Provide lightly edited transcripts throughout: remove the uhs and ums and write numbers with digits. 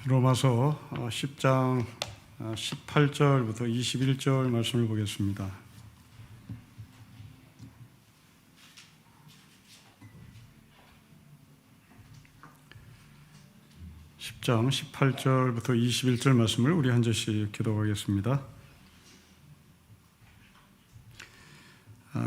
로마서 10장 18절부터 21절 말씀을 보겠습니다. 장 18절부터 21절 말씀을 우리 한 절씩 기도하겠습니다.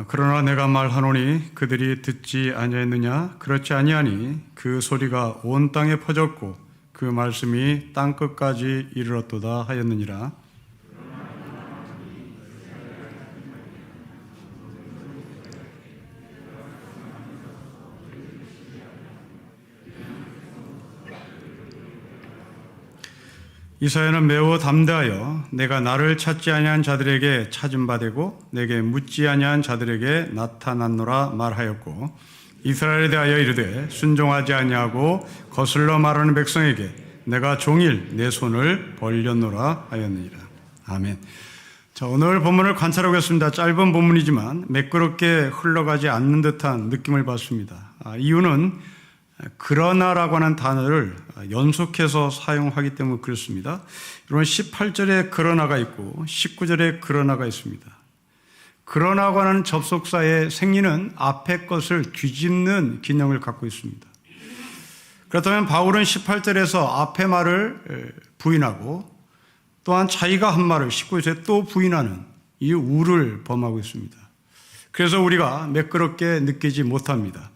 그러나 내가 말하노니 그들이 듣지 아니하였느냐? 그렇지 아니하니 그 소리가 온 땅에 퍼졌고 그 말씀이 땅끝까지 이르렀도다 하였느니라. 이사야는 매우 담대하여 내가 나를 찾지 아니한 자들에게 찾은 바 되고 내게 묻지 아니한 자들에게 나타났노라 말하였고, 이스라엘에 대하여 이르되 순종하지 아니하고 거슬러 말하는 백성에게 내가 종일 내 손을 벌렸노라 하였느니라. 아멘. 자, 오늘 본문을 관찰하겠습니다. 짧은 본문이지만 매끄럽게 흘러가지 않는 듯한 느낌을 받습니다. 이유는 그러나라고 하는 단어를 연속해서 사용하기 때문에 그렇습니다. 여러분, 18절에 그러나가 있고 19절에 그러나가 있습니다. 그러나고 하는 접속사의 생리는 앞에 것을 뒤집는 기능을 갖고 있습니다. 그렇다면 바울은 18절에서 앞에 말을 부인하고 또한 자기가 한 말을 19절에 또 부인하는 이 우를 범하고 있습니다. 그래서 우리가 매끄럽게 느끼지 못합니다.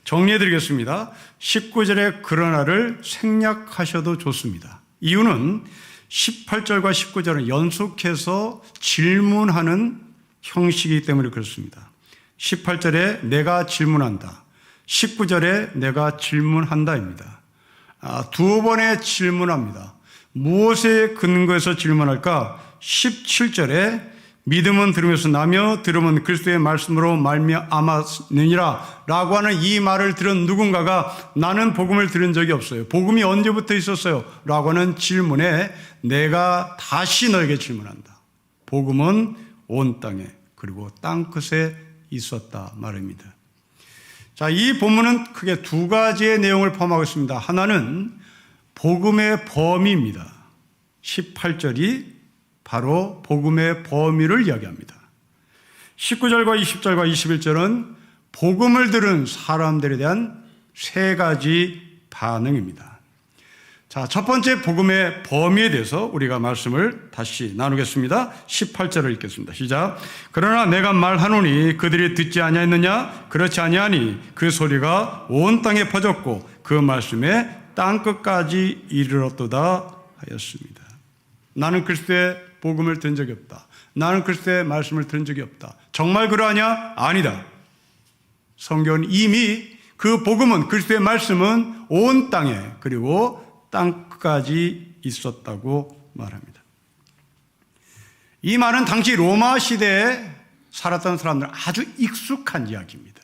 정리해드리겠습니다. 19절의 그러나를 생략하셔도 좋습니다. 이유는 18절과 19절은 연속해서 질문하는 형식이기 때문에 그렇습니다. 18절에 내가 질문한다, 19절에 내가 질문한다입니다. 두 번의 질문합니다. 무엇에 근거해서 질문할까? 17절에 믿음은 들으면서 나며 들음은 그리스도의 말씀으로 말미암았느니라 라고 하는 이 말을 들은 누군가가 나는 복음을 들은 적이 없어요, 복음이 언제부터 있었어요? 라고 하는 질문에 내가 다시 너에게 질문한다. 복음은 온 땅에 그리고 땅끝에 있었다 말입니다. 자, 이 본문은 크게 두 가지의 내용을 포함하고 있습니다. 하나는 복음의 범위입니다. 18절이 바로 복음의 범위를 이야기합니다. 19절과 20절과 21절은 복음을 들은 사람들에 대한 세 가지 반응입니다. 자, 첫 번째 복음의 범위에 대해서 우리가 말씀을 다시 나누겠습니다. 18절을 읽겠습니다. 시작. 그러나 내가 말하노니 그들이 듣지 아니하였느냐? 그렇지 아니하니 그 소리가 온 땅에 퍼졌고 그 말씀에 땅끝까지 이르렀도다 하였습니다. 나는 그리스도의 복음을 들은 적이 없다. 나는 그리스도의 말씀을 들은 적이 없다. 정말 그러하냐? 아니다. 성경은 이미 그 복음은, 그리스도의 말씀은 온 땅에 그리고 땅까지 있었다고 말합니다. 이 말은 당시 로마 시대에 살았던 사람들은 아주 익숙한 이야기입니다.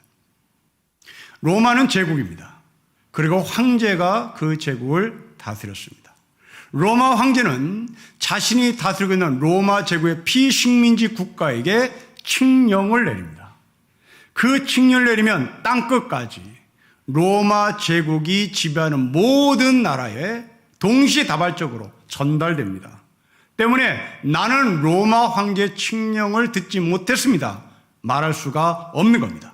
로마는 제국입니다. 그리고 황제가 그 제국을 다스렸습니다. 로마 황제는 자신이 다스리고 있는 로마 제국의 피식민지 국가에게 칙령을 내립니다. 그 칙령을 내리면 땅끝까지 로마 제국이 지배하는 모든 나라에 동시다발적으로 전달됩니다. 때문에 나는 로마 황제의 칙령을 듣지 못했습니다, 말할 수가 없는 겁니다.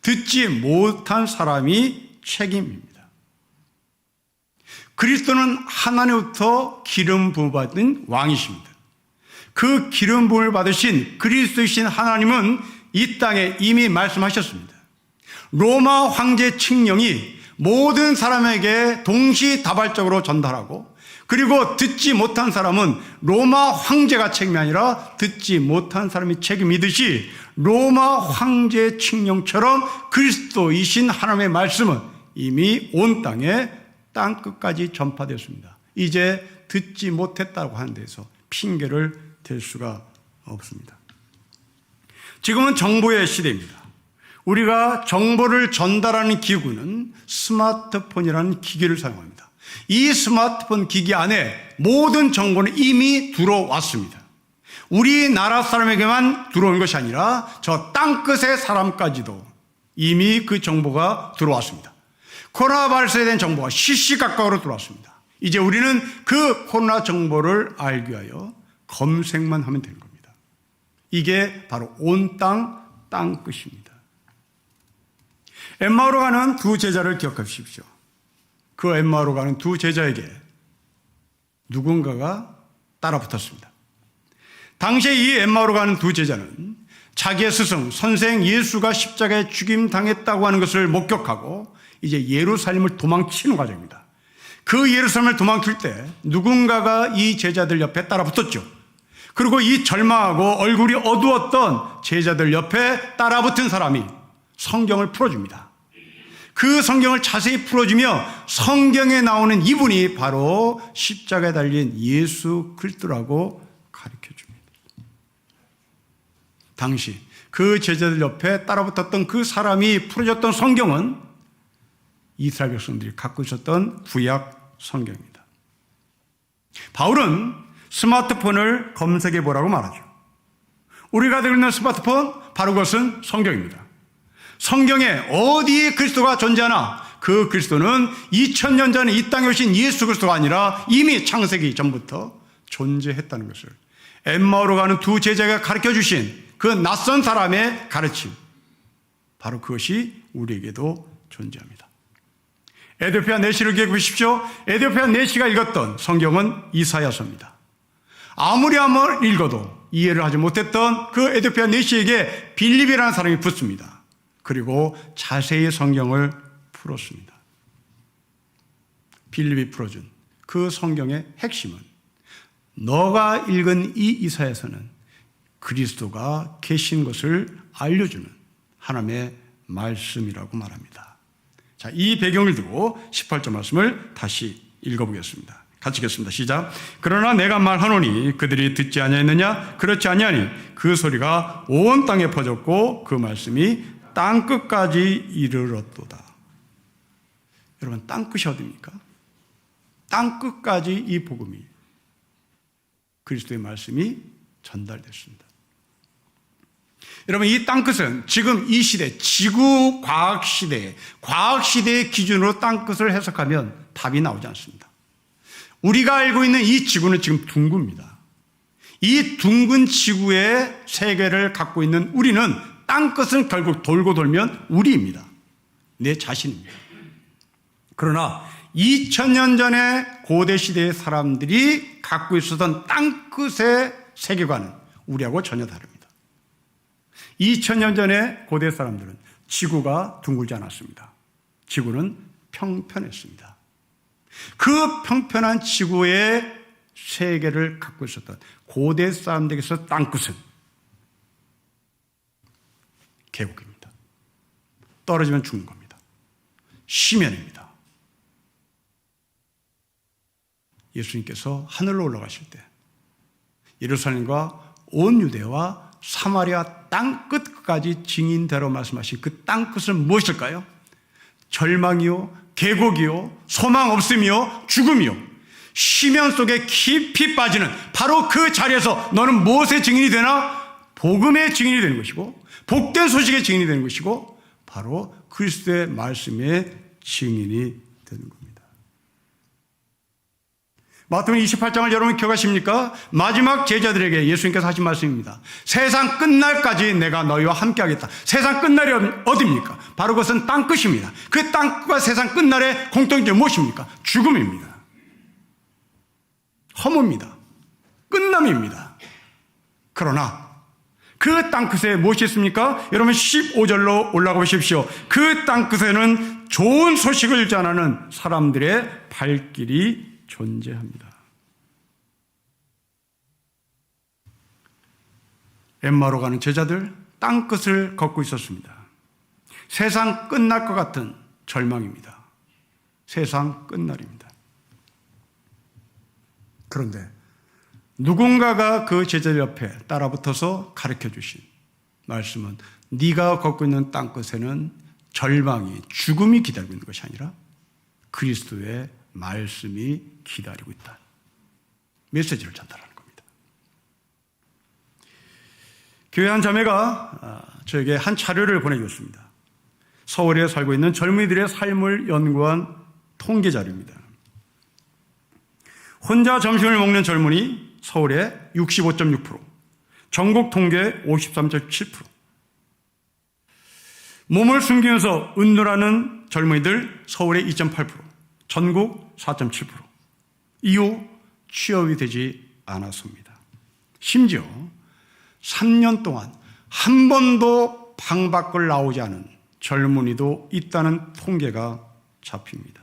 듣지 못한 사람이 책임입니다. 그리스도는 하나님부터 기름 부음을 받은 왕이십니다. 그 기름 부음을 받으신 그리스도이신 하나님은 이 땅에 이미 말씀하셨습니다. 로마 황제 칙령이 모든 사람에게 동시다발적으로 전달하고, 그리고 듣지 못한 사람은 로마 황제가 책임이 아니라 듣지 못한 사람이 책임이듯이 로마 황제 칙령처럼 그리스도이신 하나님의 말씀은 이미 온 땅에 땅끝까지 전파되었습니다. 이제 듣지 못했다고 하는 데서 핑계를 댈 수가 없습니다. 지금은 정보의 시대입니다. 우리가 정보를 전달하는 기구는 스마트폰이라는 기기를 사용합니다. 이 스마트폰 기기 안에 모든 정보는 이미 들어왔습니다. 우리나라 사람에게만 들어온 것이 아니라 저 땅끝의 사람까지도 이미 그 정보가 들어왔습니다. 코로나 발생에 대한 정보가 시시각각으로 들어왔습니다. 이제 우리는 그 코로나 정보를 알기 위하여 검색만 하면 되는 겁니다. 이게 바로 온 땅 끝입니다. 엠마오로 가는 두 제자를 기억하십시오. 그 엠마오로 가는 두 제자에게 누군가가 따라붙었습니다. 당시에 이 엠마오로 가는 두 제자는 자기의 스승, 선생 예수가 십자가에 죽임당했다고 하는 것을 목격하고 이제 예루살렘을 도망치는 과정입니다. 그 예루살렘을 도망칠 때 누군가가 이 제자들 옆에 따라붙었죠. 그리고 이 절망하고 얼굴이 어두웠던 제자들 옆에 따라붙은 사람이 성경을 풀어줍니다. 그 성경을 자세히 풀어주며 성경에 나오는 이분이 바로 십자가에 달린 예수 그리스도라고 가르쳐줍니다. 당시 그 제자들 옆에 따라붙었던 그 사람이 풀어줬던 성경은 이스라엘 백성들이 갖고 있었던 구약 성경입니다. 바울은 스마트폰을 검색해 보라고 말하죠. 우리가 들고 있는 스마트폰, 바로 그것은 성경입니다. 성경에 어디에 그리스도가 존재하나 그 그리스도는 2000년 전에 이 땅에 오신 예수 그리스도가 아니라 이미 창세기 전부터 존재했다는 것을 엠마오로 가는 두 제자가 가르쳐 주신 그 낯선 사람의 가르침, 바로 그것이 우리에게도 존재합니다. 에디오피아 내시를 기억해 보십시오. 에디오피아 내시가 읽었던 성경은 이사야서입니다. 아무리 읽어도 이해를 하지 못했던 그 에디오피아 내시에게 빌립이라는 사람이 붙습니다. 그리고 자세히 성경을 풀었습니다. 빌립이 풀어준 그 성경의 핵심은 너가 읽은 이 이사야서는 그리스도가 계신 것을 알려주는 하나님의 말씀이라고 말합니다. 자, 이 배경을 두고 18절 말씀을 다시 읽어보겠습니다. 같이 읽겠습니다. 시작. 그러나 내가 말하노니 그들이 듣지 아니하였느냐? 그렇지 아니하니 그 소리가 온 땅에 퍼졌고 그 말씀이 땅 끝까지 이르렀도다. 여러분, 땅 끝이 어디입니까? 땅 끝까지 이 복음이, 그리스도의 말씀이 전달됐습니다. 여러분, 이 땅끝은 지금 이 시대, 지구 과학 시대의 기준으로 땅끝을 해석하면 답이 나오지 않습니다. 우리가 알고 있는 이 지구는 지금 둥굽니다. 이 둥근 지구의 세계를 갖고 있는 우리는 땅끝은 결국 돌고 돌면 우리입니다. 내 자신입니다. 그러나 2000년 전에 고대 시대의 사람들이 갖고 있었던 땅끝의 세계관은 우리하고 전혀 다릅니다. 2000년 전에 고대 사람들은 지구가 둥글지 않았습니다. 지구는 평편했습니다. 그 평편한 지구의 세계를 갖고 있었던 고대 사람들에게서 땅끝은 계곡입니다. 떨어지면 죽는 겁니다. 심연입니다. 예수님께서 하늘로 올라가실 때 예루살렘과 온 유대와 사마리아 땅끝까지 증인대로 말씀하신 그 땅끝은 무엇일까요? 절망이요, 계곡이요, 소망 없음이요, 죽음이요, 심연 속에 깊이 빠지는 바로 그 자리에서 너는 무엇의 증인이 되나? 복음의 증인이 되는 것이고, 복된 소식의 증인이 되는 것이고, 바로 그리스도의 말씀의 증인이 되는 겁니다. 마태복음 28장을 여러분 기억하십니까? 마지막 제자들에게 예수님께서 하신 말씀입니다. 세상 끝날까지 내가 너희와 함께하겠다. 세상 끝날이 어디입니까? 바로 그것은 땅끝입니다. 그 땅끝과 세상 끝날의 공통점이 무엇입니까? 죽음입니다. 허무입니다. 끝남입니다. 그러나 그 땅끝에 무엇이 있습니까? 여러분 15절로 올라가 보십시오. 그 땅끝에는 좋은 소식을 전하는 사람들의 발길이 존재합니다. 엠마오로 가는 제자들, 땅끝을 걷고 있었습니다. 세상 끝날 것 같은 절망입니다. 세상 끝날입니다. 그런데 누군가가 그 제자들 옆에 따라붙어서 가르쳐 주신 말씀은 네가 걷고 있는 땅끝에는 절망이, 죽음이 기다리고 있는 것이 아니라 그리스도의 말씀이 기다리고 있다. 메시지를 전달하는 겁니다. 교회 한 자매가 저에게 한 자료를 보내줬습니다. 서울에 살고 있는 젊은이들의 삶을 연구한 통계 자료입니다. 혼자 점심을 먹는 젊은이 서울의 65.6%, 전국 통계 53.7%. 몸을 숨기면서 은둔하는 젊은이들 서울의 2.8%, 전국 4.7%. 이후 취업이 되지 않았습니다. 심지어 3년 동안 한 번도 방 밖을 나오지 않은 젊은이도 있다는 통계가 잡힙니다.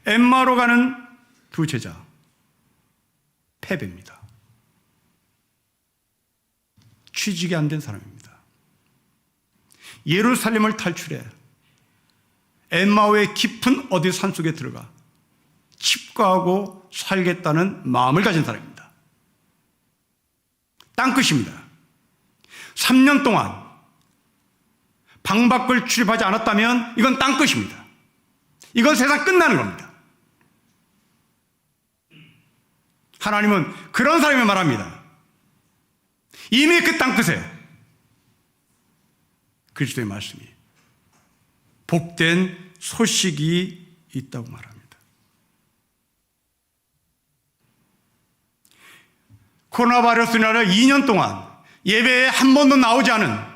엠마오로 가는 두 제자, 패배입니다. 취직이 안 된 사람입니다. 예루살렘을 탈출해 엠마오의 깊은 어디 산속에 들어가 칩과하고 살겠다는 마음을 가진 사람입니다. 땅끝입니다. 3년 동안 방 밖을 출입하지 않았다면 이건 땅끝입니다. 이건 세상 끝나는 겁니다. 하나님은 그런 사람이 말합니다. 이미 그 땅끝에 그리스도의 말씀이 복된 소식이 있다고 말합니다. 코로나 바이러스로 인하여 2년 동안 예배에 한 번도 나오지 않은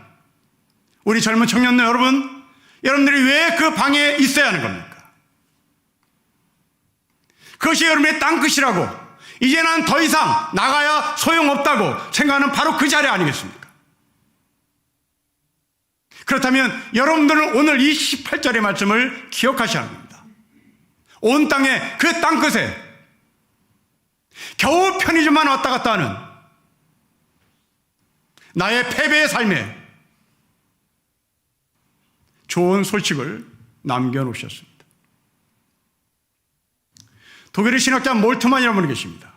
우리 젊은 청년 여러분, 여러분들이 왜 그 방에 있어야 하는 겁니까? 그것이 여러분의 땅끝이라고, 이제 난 더 이상 나가야 소용없다고 생각하는 바로 그 자리 아니겠습니까? 그렇다면 여러분들은 오늘 이 18절의 말씀을 기억하셔야 합니다. 온 땅에 그 땅끝에 겨우 편의점만 왔다 갔다 하는 나의 패배의 삶에 좋은 소식을 남겨놓으셨습니다. 독일의 신학자 몰트만이라는 분이 계십니다.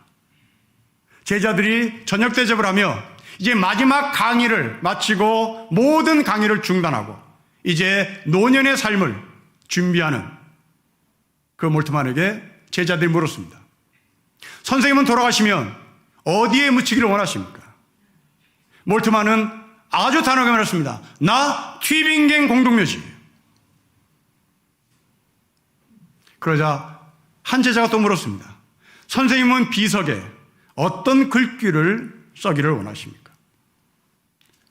제자들이 저녁 대접을 하며 이제 마지막 강의를 마치고 모든 강의를 중단하고 이제 노년의 삶을 준비하는 그 몰트만에게 제자들이 물었습니다. 선생님은 돌아가시면 어디에 묻히기를 원하십니까? 몰트만은 아주 단호하게 말했습니다. 나 튜빙겐 공동묘지. 그러자 한 제자가 또 물었습니다. 선생님은 비석에 어떤 글귀를 써기를 원하십니까?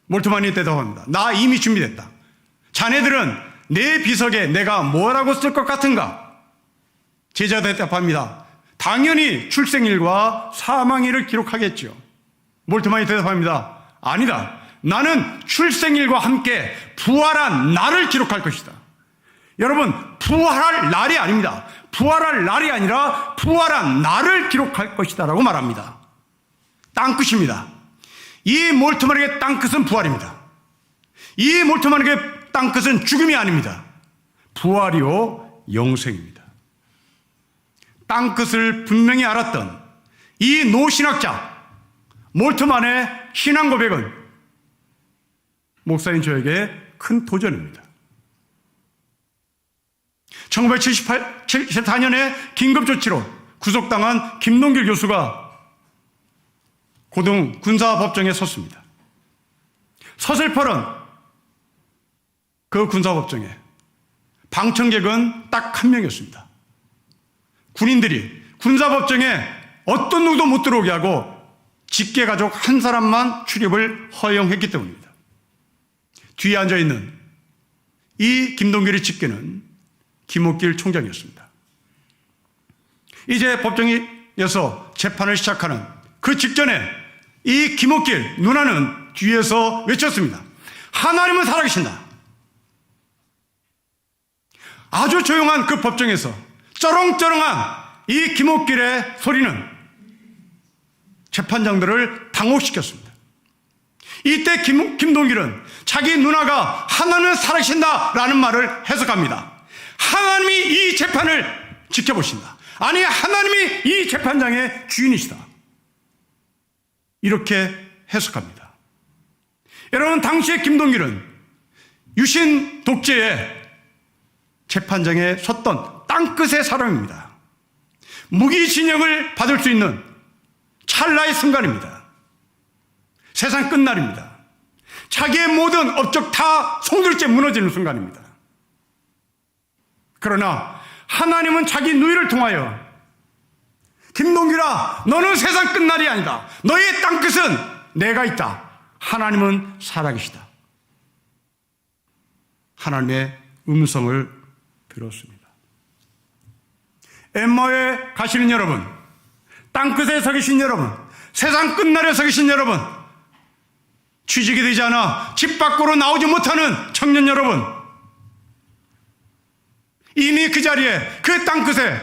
몰트만이 대답합니다. 나 이미 준비됐다. 자네들은 내 비석에 내가 뭐라고 쓸 것 같은가? 제자가 대답합니다. 당연히 출생일과 사망일을 기록하겠죠. 몰트만이 대답합니다. 아니다. 나는 출생일과 함께 부활한 날을 기록할 것이다. 여러분, 부활할 날이 아닙니다. 부활할 날이 아니라 부활한 날을 기록할 것이다 라고 말합니다. 땅끝입니다. 이 몰트만에게 땅끝은 부활입니다. 이 몰트만에게 땅끝은 죽음이 아닙니다. 부활이요 영생입니다. 땅끝을 분명히 알았던 이 노신학자 몰트만의 신앙 고백은 목사인 저에게 큰 도전입니다. 1974년에 긴급조치로 구속당한 김동길 교수가 고등 군사법정에 섰습니다. 서슬퍼런 그 군사법정에 방청객은 딱 한 명이었습니다. 군인들이 군사법정에 어떤 누구도 못 들어오게 하고 직계가족 한 사람만 출입을 허용했기 때문입니다. 뒤에 앉아있는 이 김동길의 직계는 김옥길 총장이었습니다. 이제 법정에서 재판을 시작하는 그 직전에 이 김옥길 누나는 뒤에서 외쳤습니다. 하나님은 살아계신다. 아주 조용한 그 법정에서 쩌렁쩌렁한 이 김옥길의 소리는 재판장들을 당혹시켰습니다. 이때 김동길은 자기 누나가 하나님은 살아계신다라는 말을 해석합니다. 하나님이 이 재판을 지켜보신다. 아니, 하나님이 이 재판장의 주인이시다. 이렇게 해석합니다. 여러분, 당시에 김동길은 유신 독재의 재판장에 섰던 땅끝의 사람입니다. 무기징역을 받을 수 있는 찰나의 순간입니다. 세상 끝날입니다. 자기의 모든 업적 다 송두리째 무너지는 순간입니다. 그러나 하나님은 자기 누이를 통하여 김동규라, 너는 세상 끝날이 아니다. 너의 땅끝은 내가 있다. 하나님은 살아계시다. 하나님의 음성을 들었습니다. 엠마오에 가시는 여러분, 땅끝에 서 계신 여러분, 세상 끝날에 서 계신 여러분, 취직이 되지 않아 집 밖으로 나오지 못하는 청년 여러분, 이미 그 자리에, 그 땅끝에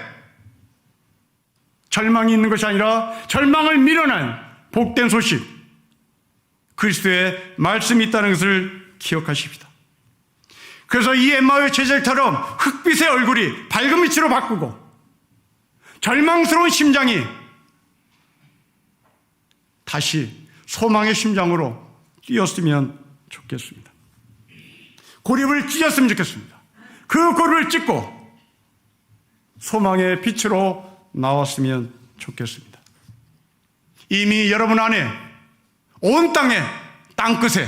절망이 있는 것이 아니라 절망을 밀어낸 복된 소식, 그리스도의 말씀이 있다는 것을 기억하십시다. 그래서 이 엠마오의 제자들처럼 흑빛의 얼굴이 밝은 빛으로 바꾸고 절망스러운 심장이 다시 소망의 심장으로 뛰었으면 좋겠습니다. 고립을 찢었으면 좋겠습니다. 그 고립을 찢고 소망의 빛으로 나왔으면 좋겠습니다. 이미 여러분 안에 온 땅에 땅끝에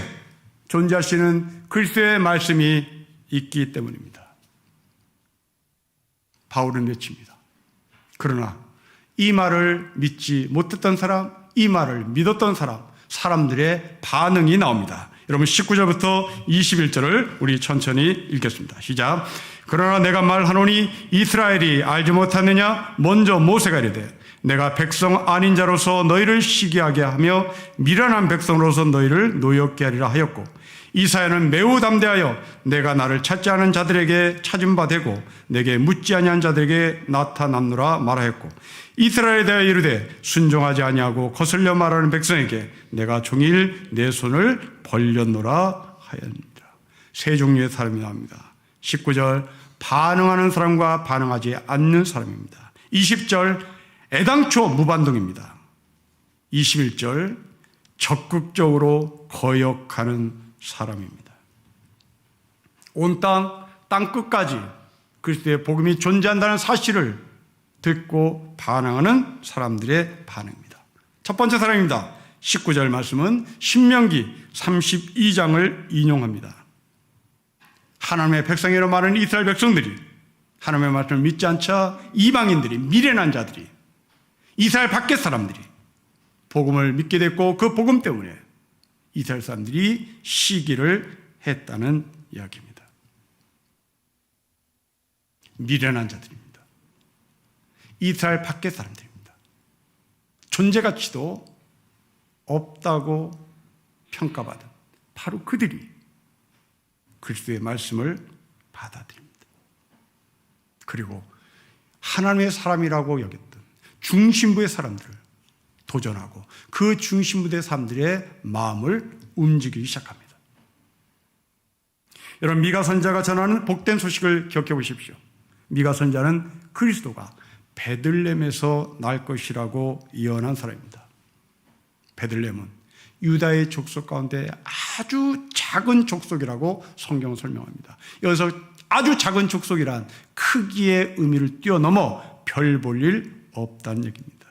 존재하시는 그리스도의 말씀이 있기 때문입니다. 바울은 외칩니다. 그러나 이 말을 믿지 못했던 사람, 이 말을 믿었던 사람들의 반응이 나옵니다. 여러분 19절부터 21절을 우리 천천히 읽겠습니다. 시작. 그러나 내가 말하노니 이스라엘이 알지 못하느냐? 먼저 모세가 이르되 내가 백성 아닌 자로서 너희를 시기하게 하며 미련한 백성으로서 너희를 노엽게 하리라 하였고, 이사야는 매우 담대하여 내가 나를 찾지 않은 자들에게 찾은 바 되고 내게 묻지 아니한 자들에게 나타났노라 말하였고, 이스라엘에 대하여 이르되 순종하지 아니하고 거슬려 말하는 백성에게 내가 종일 내 손을 벌렸노라 하였느니라. 세 종류의 사람이 나옵니다. 19절 반응하는 사람과 반응하지 않는 사람입니다. 20절 애당초 무반동입니다. 21절 적극적으로 거역하는 사람입니다. 온 땅 끝까지 그리스도의 복음이 존재한다는 사실을 듣고 반응하는 사람들의 반응입니다. 첫 번째 사람입니다. 19절 말씀은 신명기 32장을 인용합니다. 하나님의 백성이라고 말하는 이스라엘 백성들이 하나님의 말씀을 믿지 않자 이방인들이, 미련한 자들이, 이스라엘 밖의 사람들이 복음을 믿게 됐고 그 복음 때문에 이스라엘 사람들이 시기를 했다는 이야기입니다. 미련한 자들입니다. 이스라엘 밖의 사람들입니다. 존재 가치도 없다고 평가받은 바로 그들이 그리스도의 말씀을 받아들입니다. 그리고 하나님의 사람이라고 여겼던 중심부의 사람들을 도전하고 그 중심부의 사람들의 마음을 움직이기 시작합니다. 여러분, 미가 선자가 전하는 복된 소식을 기억해 보십시오. 미가 선자는 그리스도가 베들레헴에서 날 것이라고 예언한 사람입니다. 베들레헴은 유다의 족속 가운데 아주 작은 족속이라고 성경은 설명합니다. 여기서 아주 작은 족속이란 크기의 의미를 뛰어넘어 별 볼 일 없다는 얘기입니다.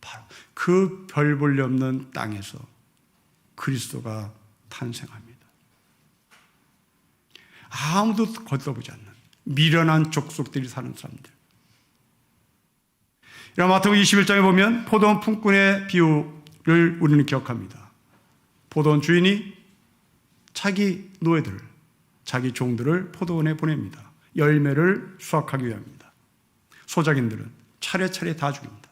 바로 그 별 볼 일 없는 땅에서 그리스도가 탄생합니다. 아무도 걷어보지 않는 미련한 족속들이 사는 사람들. 마태복음 21장에 보면 포도원 품꾼의 비유를 우리는 기억합니다. 포도원 주인이 자기 노예들을, 자기 종들을 포도원에 보냅니다. 열매를 수확하기 위함입니다. 소작인들은 차례차례 다 죽입니다.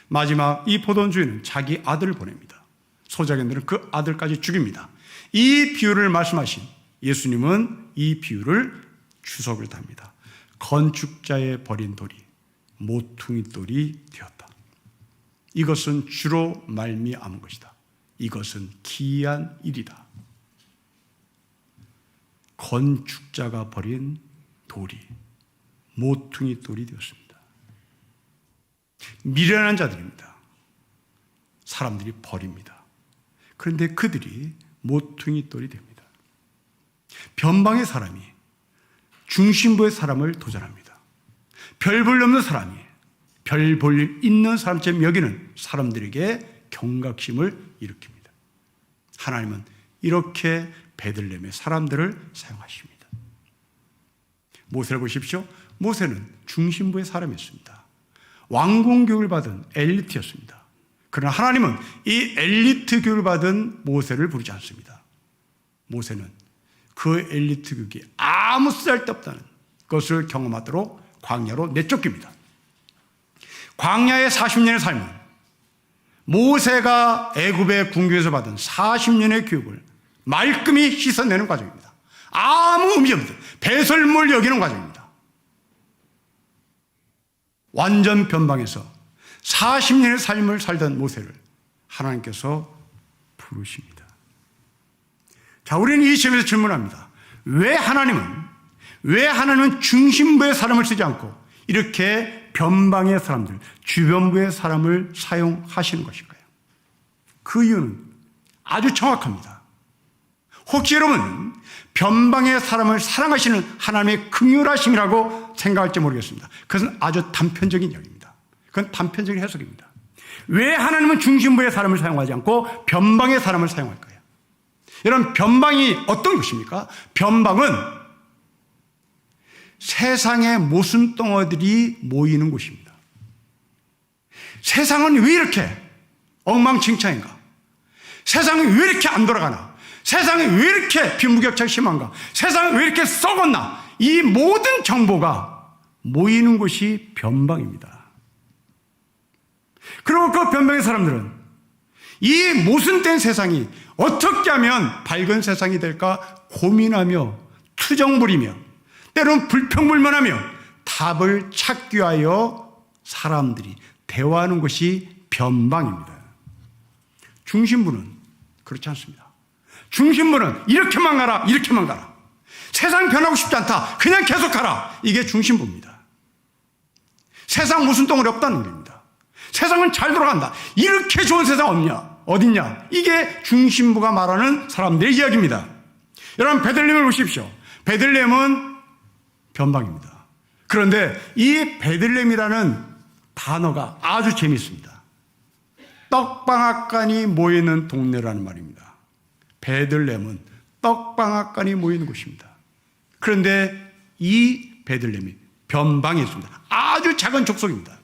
마지막 이 포도원 주인은 자기 아들을 보냅니다. 소작인들은 그 아들까지 죽입니다. 이 비유를 말씀하신 예수님은 이 비유를 주석을 답니다. 건축자의 버린 돌이 모퉁이 돌이 되었다. 이것은 주로 말미암은 것이다. 이것은 기이한 일이다. 건축자가 버린 돌이 모퉁이 돌이 되었습니다. 미련한 자들입니다. 사람들이 버립니다. 그런데 그들이 모퉁이 돌이 됩니다. 변방의 사람이 중심부의 사람을 도전합니다. 별 볼 없는 사람이 별 볼 있는 사람처럼 여기는 사람들에게 경각심을 일으킵니다. 하나님은 이렇게 베들레헴의 사람들을 사용하십니다. 모세를 보십시오. 모세는 중심부의 사람이었습니다. 왕궁 교육을 받은 엘리트였습니다. 그러나 하나님은 이 엘리트 교육을 받은 모세를 부르지 않습니다. 모세는 그 엘리트 교육이 아무 쓸데없다는 것을 경험하도록 광야로 내쫓깁니다. 광야의 40년의 삶은 모세가 애굽의 궁교에서 받은 40년의 교육을 말끔히 씻어내는 과정입니다. 아무 의미 없는 배설물 여기는 과정입니다. 완전 변방에서 40년의 삶을 살던 모세를 하나님께서 부르십니다. 자, 우리는 이 시험에서 질문합니다. 왜 하나님은 중심부의 사람을 쓰지 않고 이렇게 변방의 사람들, 주변부의 사람을 사용하시는 것일까요? 그 이유는 아주 정확합니다. 혹시 여러분 변방의 사람을 사랑하시는 하나님의 긍휼하심이라고 생각할지 모르겠습니다. 그것은 아주 단편적인 이야기입니다. 그건 단편적인 해석입니다. 왜 하나님은 중심부의 사람을 사용하지 않고 변방의 사람을 사용할까요? 여러분, 변방이 어떤 것입니까? 변방은 세상의 모순덩어들이 모이는 곳입니다. 세상은 왜 이렇게 엉망진창인가? 세상은 왜 이렇게 안 돌아가나? 세상이 왜 이렇게 빈부격차가 심한가? 세상은 왜 이렇게 썩었나? 이 모든 정보가 모이는 곳이 변방입니다. 그리고 그 변방의 사람들은 이 모순된 세상이 어떻게 하면 밝은 세상이 될까 고민하며 투정부리며 때로는 불평불만하며 답을 찾기 위하여 사람들이 대화하는 것이 변방입니다. 중심부는 그렇지 않습니다. 중심부는 이렇게만 가라, 이렇게만 가라. 세상 변하고 싶지 않다. 그냥 계속 가라. 이게 중심부입니다. 세상 무슨 덩어리 없다는 겁니다. 세상은 잘 돌아간다. 이렇게 좋은 세상 없냐? 어딨냐? 이게 중심부가 말하는 사람들의 이야기입니다. 여러분, 베들레헴을 보십시오. 베들레헴은 변방입니다. 그런데 이 베들레헴이라는 단어가 아주 재미있습니다. 떡방앗간이 모이는 동네라는 말입니다. 베들레헴은 떡방앗간이 모이는 곳입니다. 그런데 이 베들레헴이 변방에 있습니다. 아주 작은 족속입니다.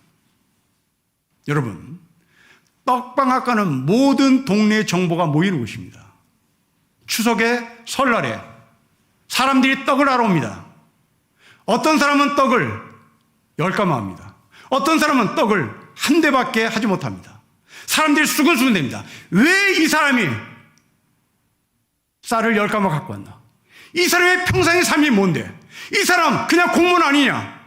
여러분, 떡방앗간은 모든 동네의 정보가 모이는 곳입니다. 추석에, 설날에 사람들이 떡을 하러 옵니다. 어떤 사람은 떡을 10가마 합니다. 어떤 사람은 떡을 한 대밖에 하지 못합니다. 사람들이 수근수근 됩니다. 왜 이 사람이 쌀을 10가마 갖고 왔나? 이 사람의 평생의 삶이 뭔데? 이 사람 그냥 공무원 아니냐?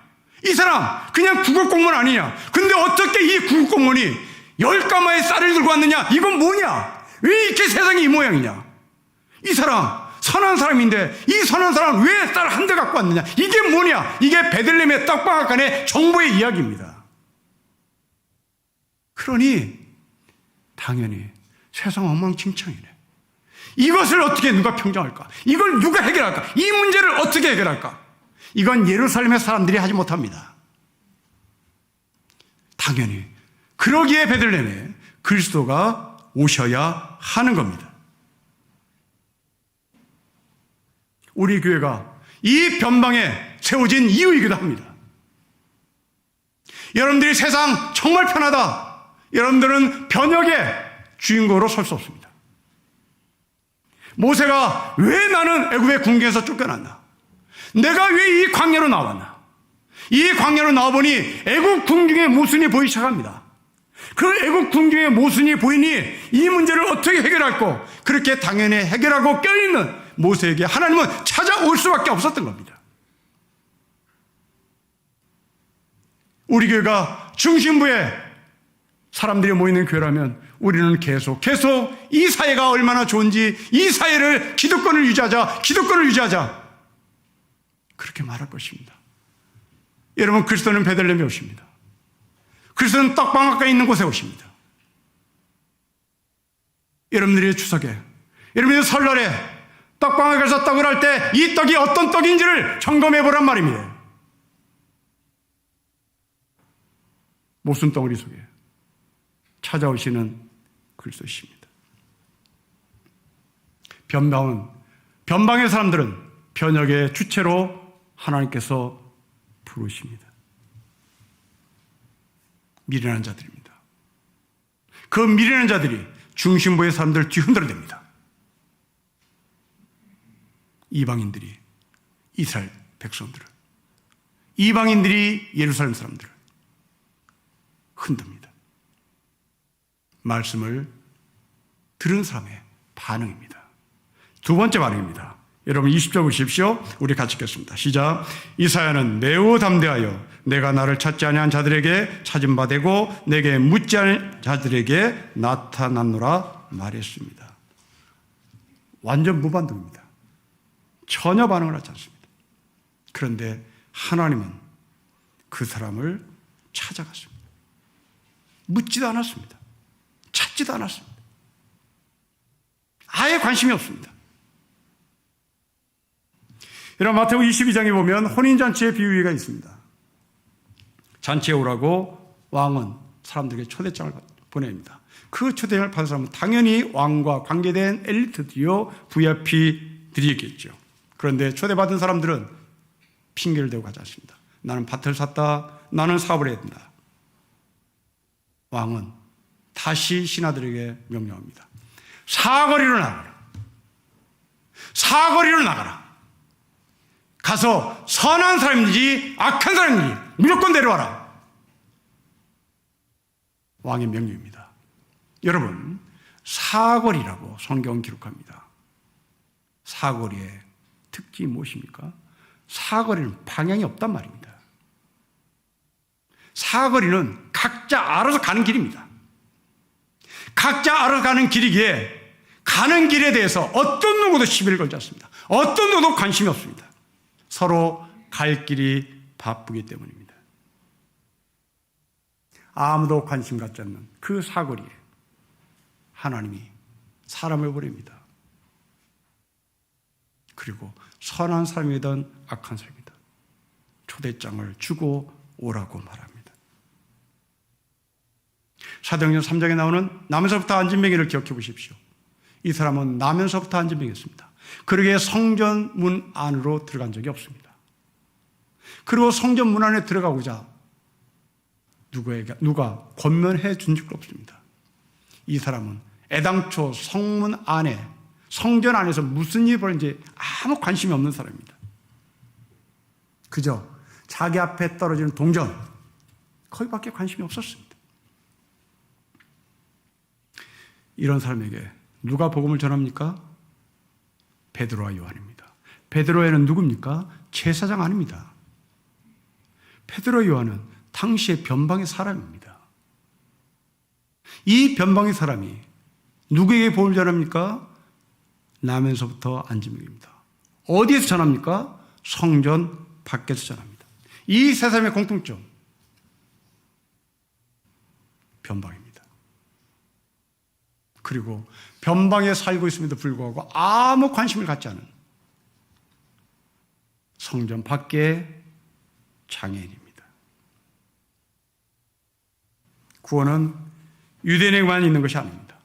이 사람 그냥 구급 공무원 아니냐? 근데 어떻게 이 구급 공무원이 10가마의 쌀을 들고 왔느냐? 이건 뭐냐? 왜 이렇게 세상이 이 모양이냐? 이 사람 선한 사람인데 이 선한 사람 왜 쌀 한 대 갖고 왔느냐? 이게 뭐냐? 이게 베들레헴의 떡방앗간의 정보의 이야기입니다. 그러니 당연히 세상 엉망진창이네. 이것을 어떻게 누가 평정할까? 이걸 누가 해결할까? 이 문제를 어떻게 해결할까? 이건 예루살렘의 사람들이 하지 못합니다. 당연히 그러기에 베들레헴에 그리스도가 오셔야 하는 겁니다. 우리 교회가 이 변방에 세워진 이유이기도 합니다. 여러분들이 세상 정말 편하다. 여러분들은 변혁의 주인공으로 설 수 없습니다. 모세가 왜 나는 애굽의 궁계에서 쫓겨났나? 내가 왜 이 광야로 나왔나? 이 광야로 나와보니 애굽 궁중의 모순이 보이기 시작합니다. 그 애굽 궁중의 모순이 보이니 이 문제를 어떻게 해결할까? 그렇게 당연히 해결하고 껴있는 모세에게 하나님은 찾아올 수밖에 없었던 겁니다. 우리 교회가 중심부에 사람들이 모이는 교회라면 우리는 계속 이 사회가 얼마나 좋은지 이 사회를 기득권을 유지하자 그렇게 말할 것입니다. 여러분, 그리스도는 베들레헴에 오십니다. 그리스도는 떡방앗간에 있는 곳에 오십니다. 여러분들의 추석에, 여러분들의 설날에 떡방앗간에 가서 떡을 할 때 이 떡이 어떤 떡인지를 점검해 보란 말입니다. 모순 덩어리 속에 찾아오시는 그리스도십니다. 변방의 사람들은 변혁의 주체로 하나님께서 부르십니다. 미련한 자들입니다. 그 미련한 자들이 중심부의 사람들을 뒤흔들어댑니다. 이방인들이 이스라엘 백성들을, 이방인들이 예루살렘 사람들을 흔듭니다. 말씀을 들은 사람의 반응입니다. 두 번째 반응입니다. 여러분 20절 보십시오. 우리 같이 읽겠습니다. 시작. 이사야는 매우 담대하여 내가 나를 찾지 아니한 자들에게 찾은 바 되고 내게 묻지 않은 자들에게 나타났노라 말했습니다. 완전 무반동입니다. 전혀 반응을 하지 않습니다. 그런데 하나님은 그 사람을 찾아갔습니다. 묻지도 않았습니다. 찾지도 않았습니다. 아예 관심이 없습니다. 여러분 마태복음 22장에 보면 혼인잔치의 비유가 있습니다. 잔치에 오라고 왕은 사람들에게 초대장을 보냅니다. 그 초대장을 받은 사람은 당연히 왕과 관계된 엘리트들이요 VIP들이겠죠. 그런데 초대받은 사람들은 핑계를 대고 가지 않습니다. 나는 밭을 샀다. 나는 사업을 해야 된다. 왕은 다시 신하들에게 명령합니다. 사거리로 나가라. 사거리로 나가라. 가서 선한 사람인지 악한 사람인지 무조건 데려와라. 왕의 명령입니다. 여러분, 사거리라고 성경은 기록합니다. 사거리의 특징이 무엇입니까? 사거리는 방향이 없단 말입니다. 사거리는 각자 알아서 가는 길입니다. 각자 알아서 가는 길이기에 가는 길에 대해서 어떤 누구도 시비를 걸지 않습니다. 어떤 누구도 관심이 없습니다. 서로 갈 길이 바쁘기 때문입니다. 아무도 관심 갖지 않는 그 사거리에 하나님이 사람을 보냅니다. 그리고 선한 사람이든 악한 사람이든 초대장을 주고 오라고 말합니다. 사도행전 3장에 나오는 나면서부터 안진뱅이를 기억해 보십시오. 이 사람은 나면서부터 안진뱅이였습니다. 그러기에 성전 문 안으로 들어간 적이 없습니다. 그리고 성전 문 안에 들어가고자 누가 권면해 준 적도 없습니다. 이 사람은 애당초 성문 안에, 성전 안에서 무슨 일이 벌어진지 아무 관심이 없는 사람입니다. 그저 자기 앞에 떨어지는 동전, 거기밖에 관심이 없었습니다. 이런 사람에게 누가 복음을 전합니까? 베드로와 요한입니다. 베드로에는 누굽니까? 제사장 아닙니다. 베드로 요한은 당시의 변방의 사람입니다. 이 변방의 사람이 누구에게 복음을 전합니까? 나면서부터 안진뱅이입니다. 어디에서 전합니까? 성전 밖에서 전합니다. 이 세 사람의 공통점, 변방입니다. 그리고 변방에 살고 있음에도 불구하고 아무 관심을 갖지 않은 성전 밖의 장애인입니다. 구원은 유대인에게만 있는 것이 아닙니다.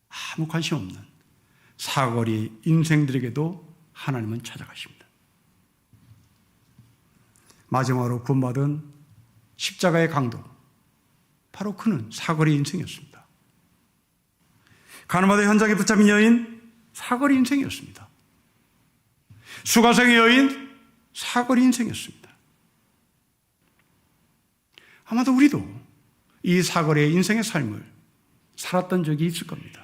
아무 관심 없는 사거리 인생들에게도 하나님은 찾아가십니다. 마지막으로 구원받은 십자가의 강도, 바로 그는 사거리 인생이었습니다. 가늠하다 현장에 붙잡힌 여인, 사거리 인생이었습니다. 수가성의 여인, 사거리 인생이었습니다. 아마도 우리도 이 사거리의 인생의 삶을 살았던 적이 있을 겁니다.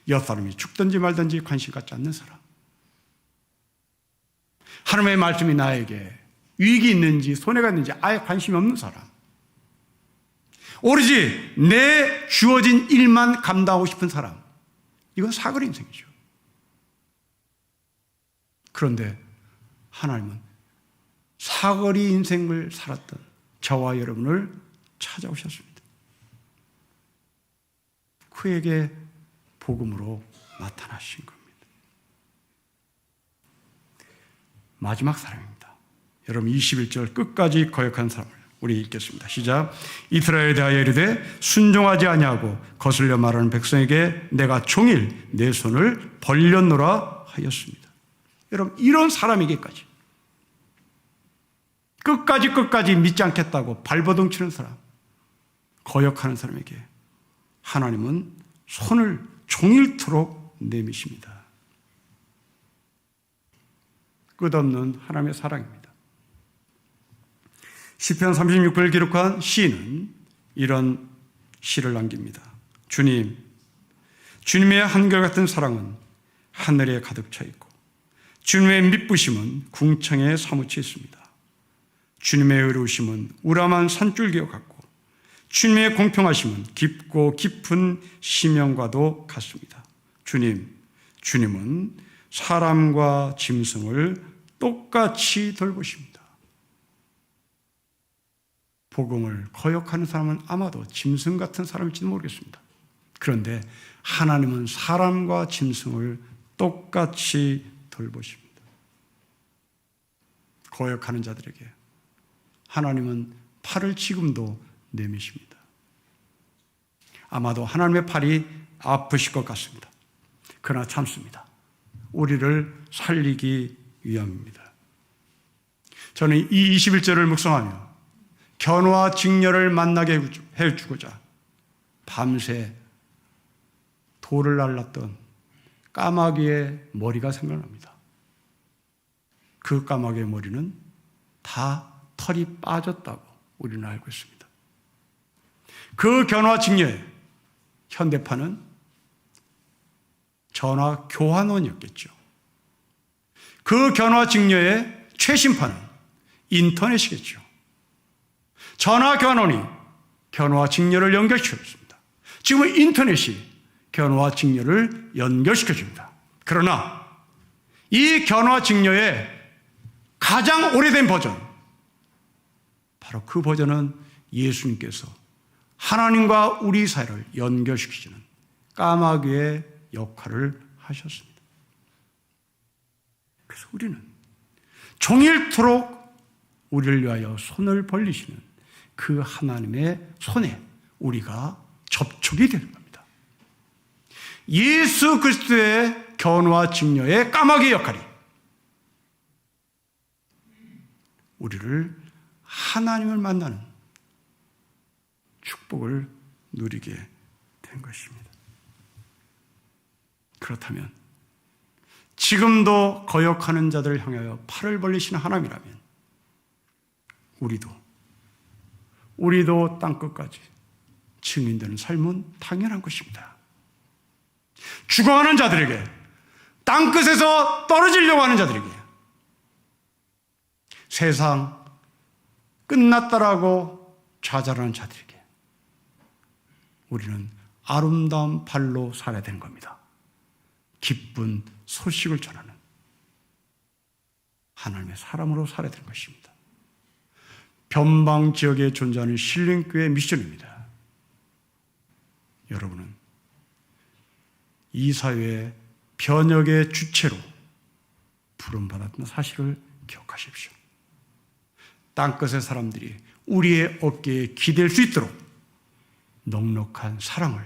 옆 사람이 죽든지 말든지 관심 갖지 않는 사람, 하나님의 말씀이 나에게 유익이 있는지 손해가 있는지 아예 관심이 없는 사람, 오로지 내 주어진 일만 감당하고 싶은 사람, 이건 사거리 인생이죠. 그런데 하나님은 사거리 인생을 살았던 저와 여러분을 찾아오셨습니다. 그에게 복음으로 나타나신 겁니다. 마지막 사람입니다. 여러분 21절 끝까지 거역한 사람을 우리 읽겠습니다. 시작. 이스라엘에 대하여 이르되 순종하지 아니하고 거슬려 말하는 백성에게 내가 종일 내 손을 벌렸노라 하였습니다. 여러분 이런 사람에게까지 끝까지 믿지 않겠다고 발버둥 치는 사람, 거역하는 사람에게 하나님은 손을 종일토록 내미십니다. 끝없는 하나님의 사랑입니다. 시편 36편을 기록한 시인은 이런 시를 남깁니다. 주님의 한결같은 사랑은 하늘에 가득 차 있고 주님의 미쁘심은 궁창에 사무쳐 있습니다. 주님의 의로우심은 우람한 산줄기와 같고 주님의 공평하심은 깊고 깊은 심연과도 같습니다. 주님은 사람과 짐승을 똑같이 돌보십니다. 복음을 거역하는 사람은 아마도 짐승 같은 사람일지도 모르겠습니다. 그런데 하나님은 사람과 짐승을 똑같이 돌보십니다. 거역하는 자들에게 하나님은 팔을 지금도 내미십니다. 아마도 하나님의 팔이 아프실 것 같습니다. 그러나 참습니다. 우리를 살리기 위함입니다. 저는 이 21절을 묵상하며 견화와 직녀를 만나게 해주고자 밤새 돌을 날랐던 까마귀의 머리가 생각납니다. 그 까마귀의 머리는 다 털이 빠졌다고 우리는 알고 있습니다. 그 견화 직녀의 현대판은 전화 교환원이었겠죠. 그 견화 직녀의 최신판은 인터넷이겠죠. 전화 교환원이 견화 직녀를 연결시켰습니다. 지금은 인터넷이 견화 직녀를 연결시켜줍니다. 그러나 이 견화 직녀의 가장 오래된 버전, 바로 그 버전은 예수님께서 하나님과 우리 사이를 연결시키시는 까마귀의 역할을 하셨습니다. 그래서 우리는 종일토록 우리를 위하여 손을 벌리시는 그 하나님의 손에 우리가 접촉이 되는 겁니다. 예수 그리스도의 견화 직녀의 까마귀 역할이 우리를 하나님을 만나는 축복을 누리게 된 것입니다. 그렇다면 지금도 거역하는 자들을 향하여 팔을 벌리시는 하나님이라면 우리도 땅끝까지 증인되는 삶은 당연한 것입니다. 죽어가는 자들에게, 땅끝에서 떨어지려고 하는 자들에게, 세상 끝났다라고 좌절하는 자들에게 우리는 아름다운 발로 살아야 되는 겁니다. 기쁜 소식을 전하는 하나님의 사람으로 살아야 되는 것입니다. 변방 지역에 존재하는 신림교회 미션입니다. 여러분은 이 사회의 변혁의 주체로 부름받았던 사실을 기억하십시오. 땅끝의 사람들이 우리의 어깨에 기댈 수 있도록 넉넉한 사랑을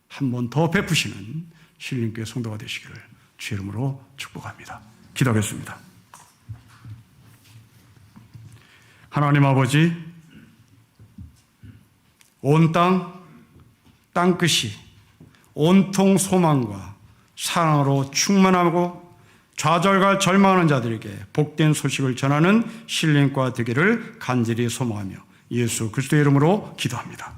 한 번 더 베푸시는 신림교회 성도가 되시기를 주의 이름으로 축복합니다. 기도하겠습니다. 하나님 아버지, 온 땅끝이 온통 소망과 사랑으로 충만하고 좌절과 절망하는 자들에게 복된 소식을 전하는 신림교회가 되기를 간절히 소망하며 예수 그리스도의 이름으로 기도합니다.